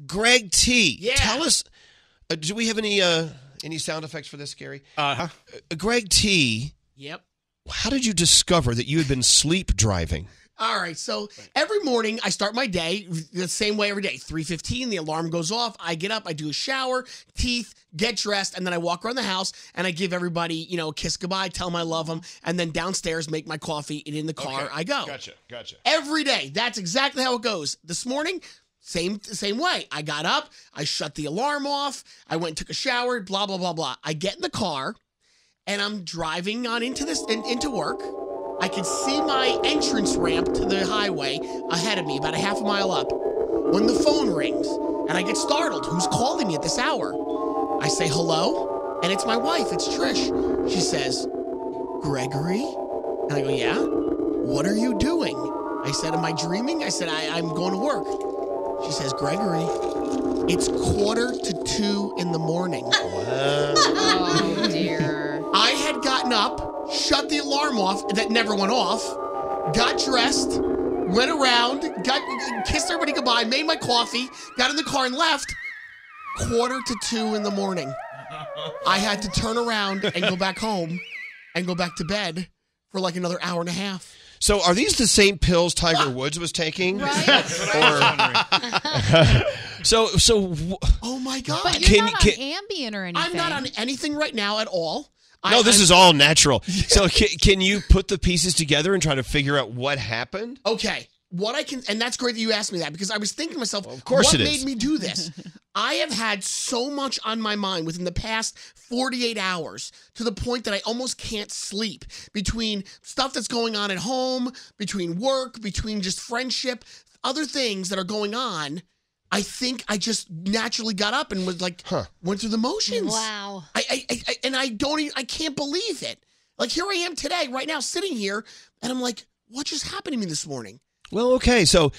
Greg T. Yeah. Tell us, do we have any sound effects for this, Gary? Greg T. Yep. How did you discover that you had been sleep driving? All right, so every morning I start my day the same way every day. 3:15, the alarm goes off. I get up, I do a shower, teeth, get dressed, and then I walk around the house and I give everybody, a kiss goodbye, tell them I love them, and then downstairs make my coffee, and in the car I go. Gotcha. Every day. That's exactly how it goes. This morning, same way. I got up, I shut the alarm off, I went and took a shower, blah, blah, blah, blah. I get in the car, and I'm driving on into work. I can see my entrance ramp to the highway ahead of me, about a half a mile up, when the phone rings, and I get startled. Who's calling me at this hour? I say, hello, and it's my wife. It's Trish. She says, Gregory? And I go, yeah? What are you doing? I said, am I dreaming? I said, I'm going to work. She says, Gregory, it's 1:45 in the morning. Oh, dear. I had gotten up, shut the alarm off, that never went off, got dressed, went around, kissed everybody goodbye, made my coffee, got in the car and left. 1:45 in the morning. I had to turn around and go back home and go back to bed for like another hour and a half. So are these the same pills Tiger Woods was taking? Right. Oh my God. But you're not on Ambien or anything. I'm not on anything right now at all. No, this is all natural. So can you put the pieces together and try to figure out what happened? Okay. What I can, and that's great that you asked me that, because I was thinking to myself, of course what it made is. me do this? I have had so much on my mind within the past 48 hours to the point that I almost can't sleep, between stuff that's going on at home, between work, between just friendship, other things that are going on. I think I just naturally got up and was like, went through the motions. Wow. I can't believe it. Like, here I am today, right now, sitting here, and I'm like, what just happened to me this morning? Well, okay. So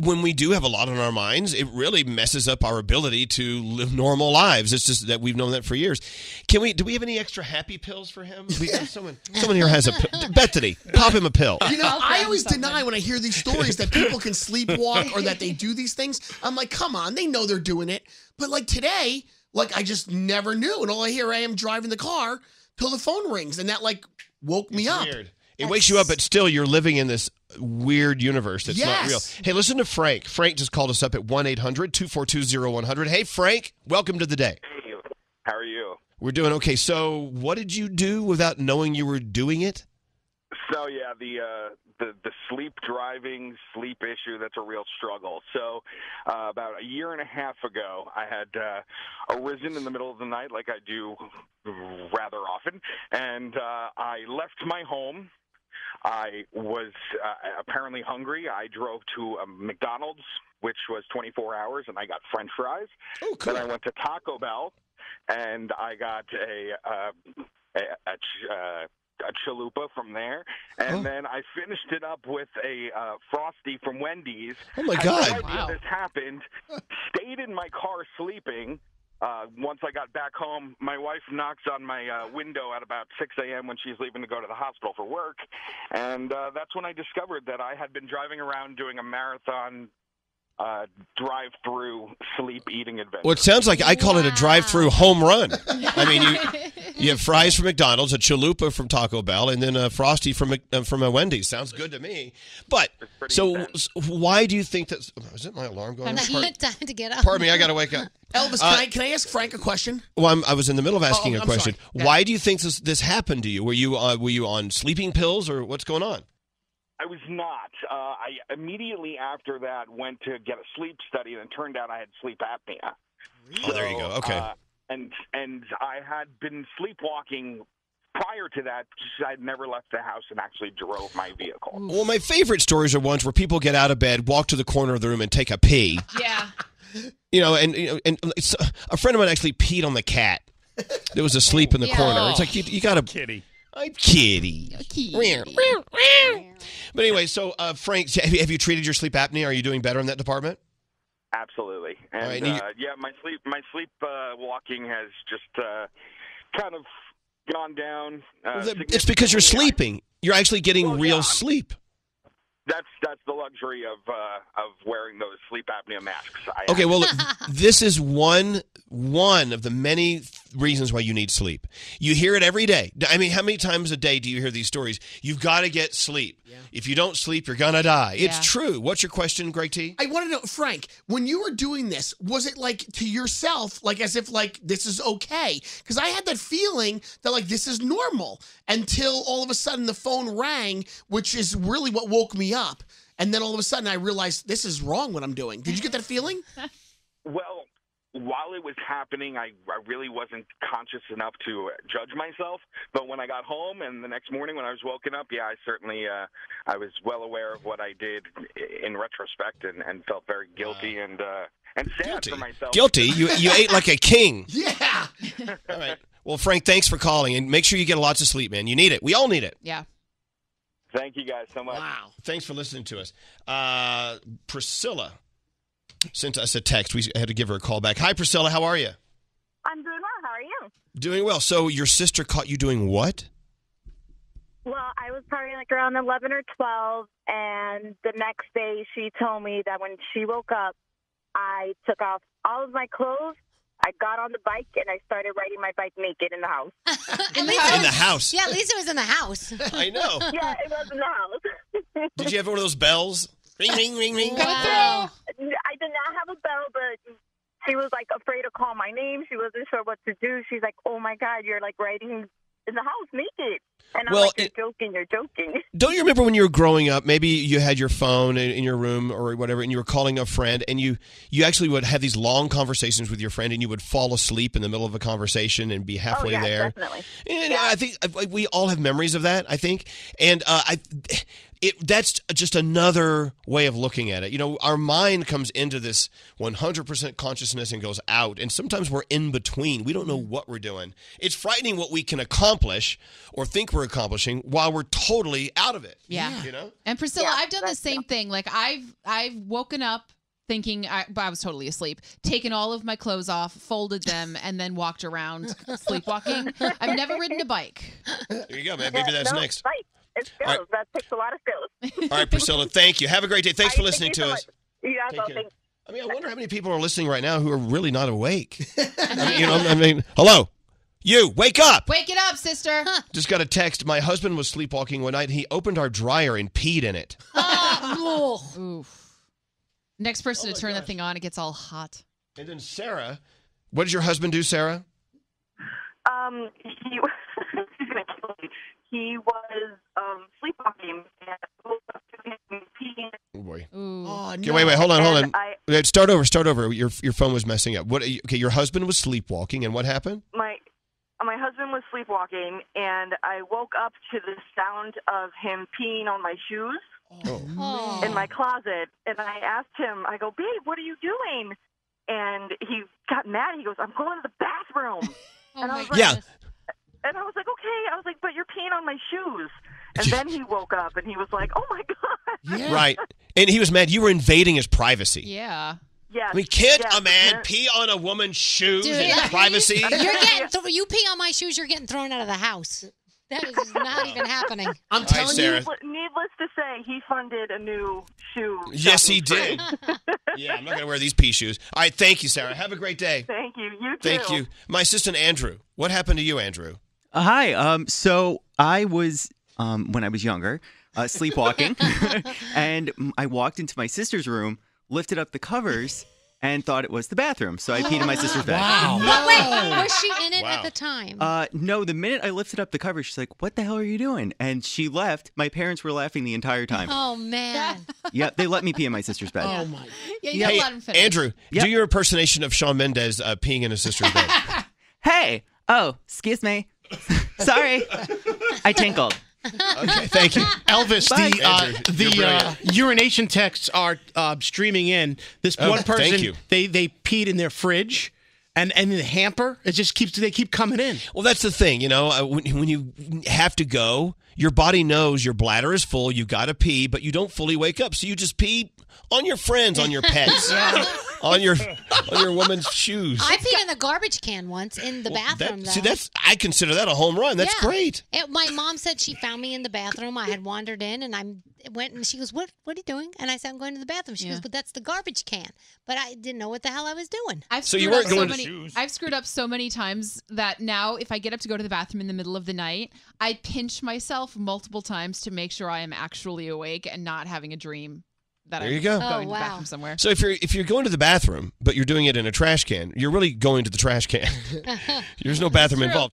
when we do have a lot on our minds, it really messes up our ability to live normal lives. It's just that we've known that for years. Do we have any extra happy pills for him? We got someone here has a pill. Bethany, pop him a pill. I always deny when I hear these stories that people can sleepwalk or that they do these things. I'm like, come on, they know they're doing it. But like today, like I just never knew. And all I hear, I am driving the car till the phone rings. And that like woke me up. Weird. It wakes you up, but still you're living in this weird universe that's not real. Hey, listen to Frank. Frank just called us up at 1-800-242-0100. Hey, Frank, welcome to the day. Hey, how are you? We're doing okay. So what did you do without knowing you were doing it? So, yeah, the sleep driving, sleep issue, that's a real struggle. So about a year and a half ago, I had arisen in the middle of the night like I do rather often, and I left my home. I was apparently hungry. I drove to a McDonald's, which was 24 hours, and I got French fries. Oh, cool. Then I went to Taco Bell, and I got a chalupa from there, and then I finished it up with a Frosty from Wendy's. Oh, my God. I had no idea this happened. Stayed in my car sleeping. Once I got back home, my wife knocks on my window at about 6 a.m. when she's leaving to go to the hospital for work, and that's when I discovered that I had been driving around doing a marathon drive-through sleep eating adventure. Well, it sounds like I call it a drive-through home run. I mean, you have fries from McDonald's, a chalupa from Taco Bell, and then a Frosty from a Wendy's. Sounds good to me. But so why do you think that? Is it my alarm going off? Time to get up. Pardon me, I got to wake up. Elvis, can I ask Frank a question? Well, I was in the middle of asking a question. Sorry. Why do you think this happened to you? Were you on sleeping pills, or what's going on? I was not. I immediately after that went to get a sleep study, and it turned out I had sleep apnea. Oh, there you go. Okay. And I had been sleepwalking prior to that. I'd never left the house and actually drove my vehicle. Well, my favorite stories are ones where people get out of bed, walk to the corner of the room, and take a pee. Yeah. And a friend of mine actually peed on the cat that was asleep in the corner. It's like you got to. Kitty. I'm kitty. But anyway, so Frank, have you treated your sleep apnea? Are you doing better in that department? Absolutely. And my sleep walking has just kind of gone down. It's because you're sleeping. You're actually getting real sleep. that's the luxury of wearing those sleep apnea masks. Okay, well, this is one of the many reasons why you need sleep. You hear it every day. I mean, how many times a day do you hear these stories? You've got to get sleep. Yeah. If you don't sleep, you're going to die. Yeah. It's true. What's your question, Greg T? I want to know, Frank, when you were doing this, was it like to yourself, like as if like this is okay? Because I had that feeling that like this is normal until all of a sudden the phone rang, which is really what woke me up. And then all of a sudden I realized this is wrong what I'm doing. Did you get that feeling? Well, while it was happening, I really wasn't conscious enough to judge myself. But when I got home and the next morning when I was woken up, I certainly I was well aware of what I did in retrospect and felt very guilty and sad for myself. Guilty? You ate like a king. Yeah. All right. Well, Frank, thanks for calling, and make sure you get lots of sleep, man. You need it. We all need it. Yeah. Thank you guys so much. Wow. Thanks for listening to us. Priscilla sent us a text. We had to give her a call back. Hi, Priscilla. How are you? I'm doing well. How are you? Doing well. So your sister caught you doing what? Well, I was probably like around 11 or 12, and the next day she told me that when she woke up, I took off all of my clothes, I got on the bike, and I started riding my bike naked in the house. In the house? Yeah, at least it was in the house. I know. Yeah, it was in the house. Did you have one of those bells? Ring, ring, ring, ring. Wow. I did not have a bell, but she was like afraid to call my name. She wasn't sure what to do. She's like, "Oh my God, you're like riding in the house naked." And I'm like, you're joking. Don't you remember when you were growing up, maybe you had your phone in your room or whatever, and you were calling a friend, and you actually would have these long conversations with your friend, and you would fall asleep in the middle of a conversation and be halfway there. Definitely. And I think we all have memories of that, I think. And that's just another way of looking at it. You know, our mind comes into this 100% consciousness and goes out. And sometimes we're in between. We don't know what we're doing. It's frightening what we can accomplish or think we're accomplishing while we're totally out of it. Yeah. You know? And Priscilla, I've done the same thing. Like I've woken up thinking but I was totally asleep, taken all of my clothes off, folded them, and then walked around sleepwalking. I've never ridden a bike. There you go, man. Maybe that's next. Bike. It's skills. Right. That takes a lot of skills. All right, Priscilla, thank you. Have a great day. Thanks for listening to us. Yeah, I mean, I wonder how many people are listening right now who are really not awake. I mean, hello. You, wake up. Wake it up, sister. Just got a text. My husband was sleepwalking one night. He opened our dryer and peed in it. Oof. Next person to turn that thing on, it gets all hot. And then Sarah, what did your husband do, Sarah? He was sleepwalking and woke up to him peeing. Oh boy! Oh, no. Okay, wait, hold on. Start over. Your phone was messing up. What? Okay, your husband was sleepwalking, and what happened? My husband was sleepwalking, and I woke up to the sound of him peeing on my shoes in my closet. And I asked him, I go, "Babe, what are you doing?" And he got mad. He goes, "I'm going to the bathroom." And I was like, yeah. And I was like, okay. I was like, but you're peeing on my shoes. And then he woke up and he was like, oh my God. Yeah. Right. And he was mad. You were invading his privacy. Yeah. Yeah. I mean, can't a man pee on a woman's shoes in privacy? You pee on my shoes, you're getting thrown out of the house. That is not even happening. I'm telling you. Needless to say, he funded a new shoe. Yes, he did. Yeah, I'm not going to wear these pea shoes. All right, thank you, Sarah. Have a great day. Thank you. You too. Thank you. My assistant, Andrew. What happened to you, Andrew? Hi. So I was, when I was younger, sleepwalking, and I walked into my sister's room, lifted up the covers, and thought it was the bathroom. So I peed in my sister's bed. Wow. But wait, was she in it at the time? No, the minute I lifted up the cover, she's like, "What the hell are you doing?" And she left. My parents were laughing the entire time. Oh, man. Yep, they let me pee in my sister's bed. Oh, my. Yeah, you gotta let him finish. Andrew, do your impersonation of Shawn Mendes peeing in his sister's bed. Hey. Oh, excuse me. Sorry. I tinkled. Okay, thank you. Elvis, the urination texts are streaming in. This one person, they peed in their fridge and in the hamper. It just they keep coming in. Well, that's the thing, you know, when you have to go, your body knows your bladder is full, you got to pee, but you don't fully wake up, so you just pee on your friends, on your pets. on your woman's shoes. I peed in a garbage can once in the bathroom. I consider that a home run. That's great. My mom said she found me in the bathroom. I had wandered in, and I went, and she goes, "What are you doing?" And I said, "I'm going to the bathroom." She goes, "But that's the garbage can." But I didn't know what the hell I was doing. So you weren't going to shoes. I've screwed up so many times that now, if I get up to go to the bathroom in the middle of the night, I pinch myself multiple times to make sure I am actually awake and not having a dream that there I'm you go. going to the bathroom somewhere. So if you're going to the bathroom, but you're doing it in a trash can, you're really going to the trash can. There's no bathroom involved.